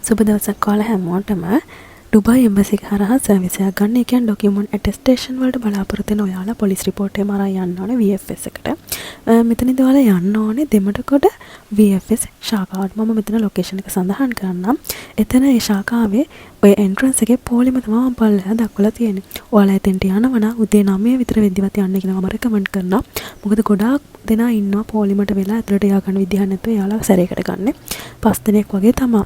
සුබ දවසක් ඔයාලා හැමෝටම ඩුබායි එම්බසි එක හරහා සර්විස් එකක් ගන්න. ඒ කියන්නේ ඩොකියුමන්ට් ඇටෙස්ටේෂන් වලට බලාපොරොත්තු වෙන ඔයාලා පොලිස් රිපෝට් එකම අරන් යන්න ඕනේ VFS එකට. මෙතනදී ඔයාලා යන්න ඕනේ දෙමටකොඩ VFS ශාඛාවට. මම මෙතන ලොකේෂන් එක සඳහන් කරන්නම්. එතන ඒ ශාඛාවේ ඔය එන්ට්‍රන්ස් එකේ පොලිම තමයි මම පල්ලෙහා දක්වලා තියෙන්නේ. ඔයාලා එතෙන්ට යනවා නම් උදේ 9 විතර වෙද්දිවත් යන්න කියලා මම රෙකමන්ඩ් කරනවා. මොකද ගොඩාක් දෙනා ඉන්නවා පොලිමට වෙලා ඇතුළට යා ගන්න විදිහක් නැතුව එයාලා සැරේකට ගන්න. 5 දිනක් වගේ තමයි.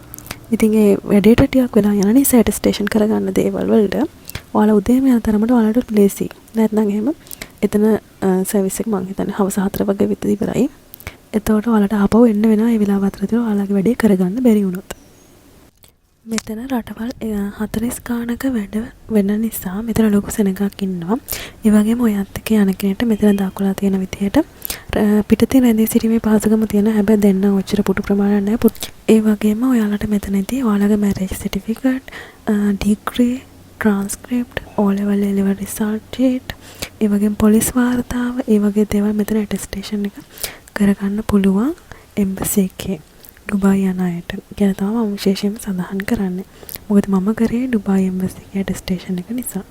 ඉතින් ඒ වැඩේට ටිකක් වෙලා යන නිසා ඇටෙස්ටේෂන් කරගන්න දේවල් වලට ඔයාලා උදේම යන තරමට ඔයාලට ලේසි. නැත්නම් එහෙම එතන සර්විස් එක මං හිතන්නේ හවස 4 වගේ විතර ඉවරයි. එතකොට ඔයාලට ආපහු එන්න වෙනවා. ඒ වෙලාව අතරතුර ඔයාලගේ වැඩේ කරගන්න බැරි වුණොත්. මෙතන රටවල් 40 ගානක වැඩ වෙන නිසා මෙතන ලොකු සෙනගක් ඉන්නවා. ඒ වගේම ඔයත් එක්ක යන කෙනෙක්ට මෙතන දාලා තියෙන විදිහට පිටතින් රැඳී සිටීමේ පහසුකම තියෙන හැබැයි දෙන්න ඔච්චර පුටු ප්‍රමාණයක් නැහැ. ඒ වගේම ඔයාලට මෙතනදී ඔයාලගේ marriage certificate, degree, transcript, O level result sheet, ඒ වගේම පොලිස් වාර්තාව, ඒ වගේ දේවල් මෙතන ඇටෙස්ටේෂන් එක කරගන්න පුළුවන් එම්බසි එකේ. ඩුබායි යන අයට ගැන තමයි මම විශේෂයෙන්ම සඳහන් කරන්නේ. මොකද මම කරේ ඩුබායි එම්බසි එකේ ඇටෙස්ටේෂන් එක නිසා.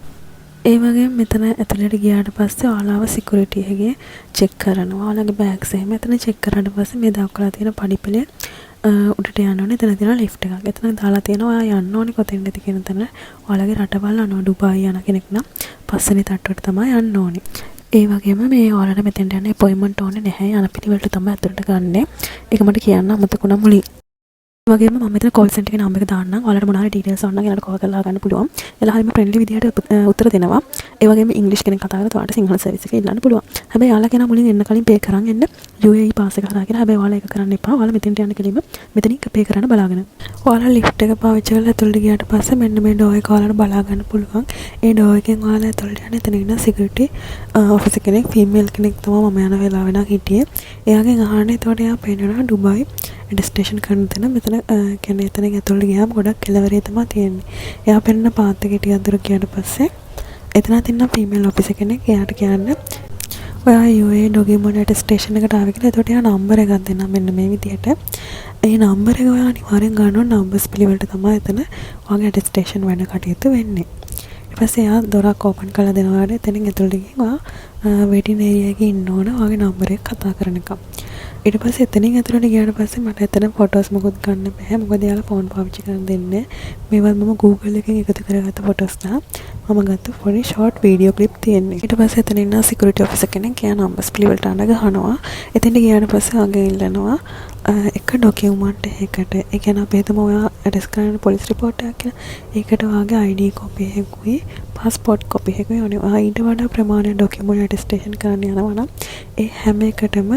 ඒ වගේම මෙතන ඇතුළට ගියාට පස්සේ ඔයාලව සිකියුරිටි එකේ චෙක් කරනවා. ඔයාලගේ බෑග්ස් එහෙම මෙතන චෙක් කරාට පස්සේ මේ දක්වලා තියෙන පඩිපෙළේ උඩට යන්න ඕනේ. එතන තියෙන ලිෆ්ට් එකක්. එතන දාලා තියෙනවා ඔයා යන්න ඕනේ කොතෙන්ද කියන තැන. ඔයාලගේ රටවල් අනුව ඩුබායි යන කෙනෙක් නම් පස්වෙනි තට්ටුවට තමයි යන්න ඕනේ. ඒ වගේම මේ ඔයාලට මෙතෙන්ට යන්න අපොයින්ට්මන්ට් ඕනේ නැහැ. යන පිටිවලට තමයි අතුරට ගන්නෙ. ඒක මට කියන්න අමතකුණා මුලින්. ඒ වගේම මම මෙතන කෝල් සෙන්ටර් එකේ නම්බර් එක දාන්නම්. ඔයාලට මොනවා හරි ඩීටේල්ස් ඕන නම් එයාලට කෝල් කරලා ගන්න පුළුවන්. එයාලා හරියම ෆ්‍රෙන්ඩ්ලි විදිහට උත්තර දෙනවා. ඒ වගේම ඉංග්‍රීසි කෙනෙක් කතා කරලා ඔයාලට සිංහල සර්විස් එක ඉල්ලන්න පුළුවන්. හැබැයි එයාලා කියන මුලින් එන්න කලින් පේ කරන් එන්න UAE පාස් එක හරහා කියලා. හැබැයි ඔයාලා ඒක කරන්න එපා. ඔයාලා මෙතෙන්ට යන්න කෙලින්ම මෙතනින් පේ කරන්න බලාගෙන. ඔයාලා ලිෆ්ට් එක පාවිච්චි කරලා ඇතුළට ගියාට පස්සේ මෙන්න මේ ඩෝ එක ඔයාලට බලා ගන්න පුළුවන්. ඒ ඩෝ එකෙන් ඔයාලා ඇතුළට යන්න එතන ඉන්න සිකියුරිටි ඔෆිසර් කෙනෙක් ෆීමේල් කෙනෙක් තමයි මම යන වෙලාව වෙනා හිටියේ. එයාගෙන් අහන්න එතකොට එයා පේනවා ඩුබායි ඇටෙස්ටේෂන් කරන තැන මෙතන කියන්නේ එතන ඇතුළට ගියාම ගොඩක් කෙලවරේ තමයි තියෙන්නේ. එයා පෙන්න පාත් එකේ ටිකක් දුර ගියාට පස්සේ එතනත් ඉන්න ෆීමේල් ඔෆිසර් කෙනෙක් එයාට කියන්න ඔයා UAE ඩොකියුමන්ට් ඇටෙස්ටේෂන් එකට ආවේ කියලා. එතකොට එයා නම්බර් එකක් දෙනවා මෙන්න මේ විදිහට. ඒ නම්බර් එක ඔයා අනිවාර්යෙන් ගන්න ඕන. නම්බර්ස් පිළිවෙලට තමයි එතන ඔයාගේ ඇටෙස්ටේෂන් වැඩ කටයුතු වෙන්නේ. ඊට පස්සේ එයා දොරක් ඕපන් කරලා දෙනවා. එතනින් ඇතුළට ගිහින් ඔයා වේටින් ඒරියා එකේ ඉන්න ඕන. ඔයාගේ නම්බර් එක කතා කරනකම්. ඊට පස්සේ එතනින් ඇතුළට ගියාට පස්සේ මට එතන ෆොටෝස් මොකුත් ගන්න බෑ. මොකද එයාලා ෆෝන් පාවිච්චි කරන්න දෙන්නේ නැහැ. මේවත් මම Google එකෙන් එකතු කරගත්ත ෆොටෝස් තා. මම ගත්ත පොඩි ෂෝට් වීඩියෝ ක්ලිප් තියෙන්නේ. ඊට පස්සේ එතන ඉන්න සිකියුරිටි ඔෆිසර් කෙනෙක් එයා නම්බර්ස් පිළිවෙලට අඬ ගහනවා. එතෙන්ට ගියාට පස්සේ ආගෙ ඉල්ලනවා එක ඩොකියුමන්ට් එකකට. ඒ කියන්නේ අපි හිතමු ඔයා ඇඩ්‍රස් කරන පොලිස් රිපෝට් එකක් කියලා. ඒකට ඔයාගේ ID කොපි එකකුයි පාස්පෝර්ට් කොපි එකකුයි ඕනේ. ඔයා ඊට වඩා ප්‍රමාණයක් ඩොකියුමන්ට් ඇටෙස්ටේෂන් කරන්න යනවා නම් ඒ හැම එකටම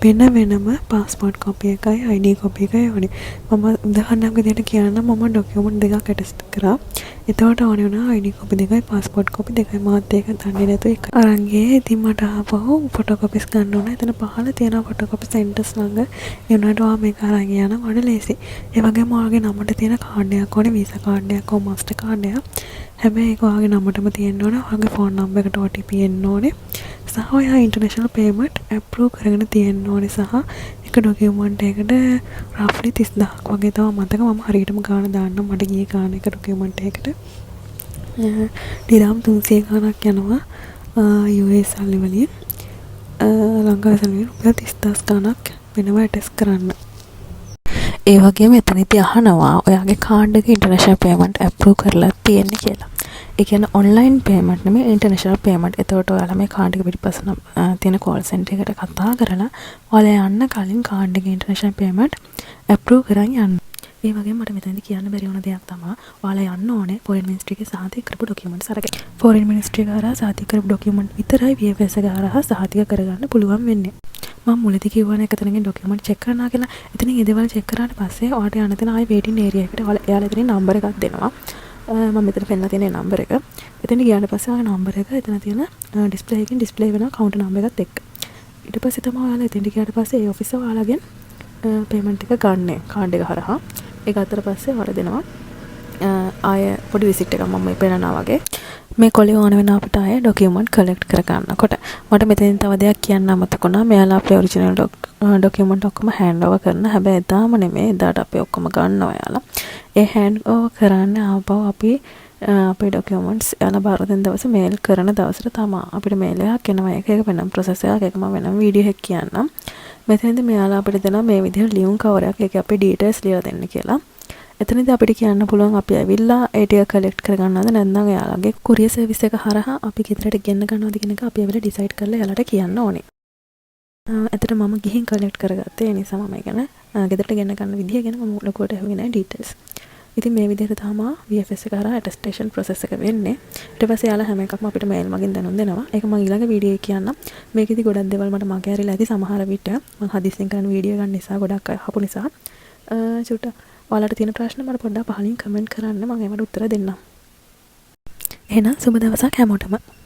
වෙනම පාස්පෝර්ට් කොපි එකයි ID කොපි එකයි ඕනේ. මම උදාහරණයක් විදිහට කියන්නම් මම ඩොකියුමන්ට් දෙකක් ඇටෙස්ට් කරා. එතකොට ඕනේ වුණා ID කොපි දෙකයි පාස්පෝර්ට් කොපි දෙකයි. මාත් ඒක දන්නේ නැතුව එක අරන් ගියේ. ඉතින් මට ආපහු ෆොටෝකොපිස් ගන්න ඕන. එතන පහළ තියෙන ෆොටෝකොපි සෙන්ටර්ස් ළඟ ඒ උනාට ඔයා මේක අරන් ගියා නම් ඔයාලට ලේසි. ඒ වගේම ඔයාගේ නමට තියෙන කාඩ් එකක් ඕනේ. වීසා කාඩ් එකක් ඕ මාස්ටර් කාඩ් එකක්. හැබැයි ඒක ඔයාගේ නමටම තියෙන්න ඕනේ. ඔයාගේ ෆෝන් නම්බර් එකට OTP එන්න ඕනේ. සහ ඔයා ඉන්ටර්නැෂනල් පේමන්ට් අප්‍රූව් කරගෙන තියෙන්න ඕනේ. සහ එක ඩොකියුමන්ට් එකකට රෆ්ලි 30000ක් වගේ තමයි මතක. මම හරියටම ගාන දාන්නම්. මට ගියේ ගාන එක ඩොකියුමන්ට් එකකට දිරාම් 300 ගානක් යනවා UAE සල්ලි වලින්. ලංකාවේ සල්ලි වලින් රුපියල් 30000 ගානක් වෙනවා ටෙස්ට් කරන්න. ඒ වගේම එතනදී අහනවා ඔයාගේ කාඩ් එක ඉන්ටර්නැෂනල් පේමන්ට් අප්‍රූව් කරලා තියෙන්නේ කියලා. ඒ කියන්නේ ඔන්ලයින් පේමන්ට් නෙමෙයි ඉන්ටර්නැෂනල් පේමන්ට්. එතකොට ඔයාලා මේ කාඩ් එක පිටිපස්ස තියෙන කෝල් සෙන්ටර් එකට කතා කරලා ඔයාලා යන්න කලින් කාඩ් එකේ ඉන්ටර්නැෂනල් පේමන්ට් අප්‍රූව් කරන් යන්න. ඒ වගේම මට මෙතනදී කියන්න බැරි වුණ දෙයක් තමයි ඔයාලා යන්න ඕනේ ෆොරින් මිනිස්ට්‍රි එකේ සහතික කරපු ඩොකියුමන්ට්ස් අරගෙන. ෆොරින් මිනිස්ට්‍රි එක හරහා සහතික කරපු ඩොකියුමන්ට් විතරයි VFS එක හරහා සහතික කරගන්න පුළුවන් වෙන්නේ. මම මුලදී කිව්වනේ එකතනකින් ඩොකියුමන්ට් චෙක් කරනවා කියලා. එතනින් ඒ දේවල් චෙක් කරාට පස්සේ ඔයාලට යන්න තියෙන ආයි වේටින් ඒරියා එකට එයාලා එතනින් නම්බර් එකක් දෙනවා. මම මෙතන පෙන්නලා තියෙන නම්බර් එක. එතන ගියාට පස්සේ ආයේ නම්බර් එක එතන තියෙන ඩිස්ප්ලේ එකකින් ඩිස්ප්ලේ වෙනවා කවුන්ටර් නම්බර් එකත් එක්ක. ඊට පස්සේ තමයි ඔයාලා එතෙන්ට ගියාට පස්සේ ඒ ඔෆිසර් ඔයාලගෙන් පේමන්ට් එක ගන්න කාඩ් එක හරහා. ඒක අතර පස්සේ ඔයාලා දෙනවා ආය පොඩි විසිට් එකක් මම පෙන්නනවා වගේ මේ කොලේ ඕන වෙන අපිට ආය ඩොකියුමන්ට් කලෙක්ට් කර ගන්නකොට මට මෙතනින් තව දෙයක් කියන්න අමතක වුණා. මෙයාලා අපේ ඔරිජිනල් ඩොකියුමන්ට් ඔක්කොම හෑන්ඩ් ඕවර් කරන හැබැයි එදාම නෙමෙයි එදාට අපි ඔක්කොම ගන්නවා යාලා. ඒ හෑන්ඩ් ඕවර් කරන්න ආපහු අපි අපේ ඩොකියුමන්ට්ස් එයාලා බාර දෙන දවසේ මේල් කරන දවසට තමයි අපිට මේල් එකක් එනවා. ඒක වෙනම ප්‍රොසෙස් එකක්. ඒක මම වෙනම වීඩියෝ එකක් කියන්නම්. මෙතනදී මෙයාලා අපිට දෙනවා මේ විදිහට ලියුම් කවරයක්. ඒක අපේ ඩීටේල්ස් ලියලා දෙන්න කියලා. එතනදී අපිට කියන්න පුළුවන් අපි ඇවිල්ලා ඒ ටික කලෙක්ට් කරගන්නවද නැත්නම් එයාලගේ කුරියර් සර්විස් එක හරහා අපි ගෙදරට ගෙන්න ගන්නවද කියන එක අපි ඇවිල්ලා ඩිසයිඩ් කරලා එයාලට කියන්න ඕනේ. එතන මම ගිහින් කලෙක්ට් කරගත්තේ. ඒ නිසා මම ගැන ගෙදරට ගෙන්න ගන්න විදිය ගැන මම ලොකුවට හුවේ නැහැ ඩීටේල්ස්. ඉතින් මේ විදිහට තමයි VFS එක හරහා ඇටෙස්ටේෂන් ප්‍රොසෙස් එක වෙන්නේ. ඊට පස්සේ යාලා හැම එකක්ම අපිට මේල් මගින් දැනුම් දෙනවා. ඒක මම ඊළඟ වීඩියෝ එකේ කියන්නම්. මේකෙදි ගොඩක් දේවල් මට මගේ ඇරිලා ඇති. සමහර විට මම හදිස්සියෙන් කරන වීඩියෝ ගන්න නිසා ගොඩක් අය අහපු නිසා චුට්ට ඔයාලට තියෙන ප්‍රශ්න මට පොඩ්ඩක් පහලින් කමෙන්ට් කරන්න. මම ඒවට උත්තර දෙන්නම්. එහෙනම් සුබ දවසක් හැමෝටම.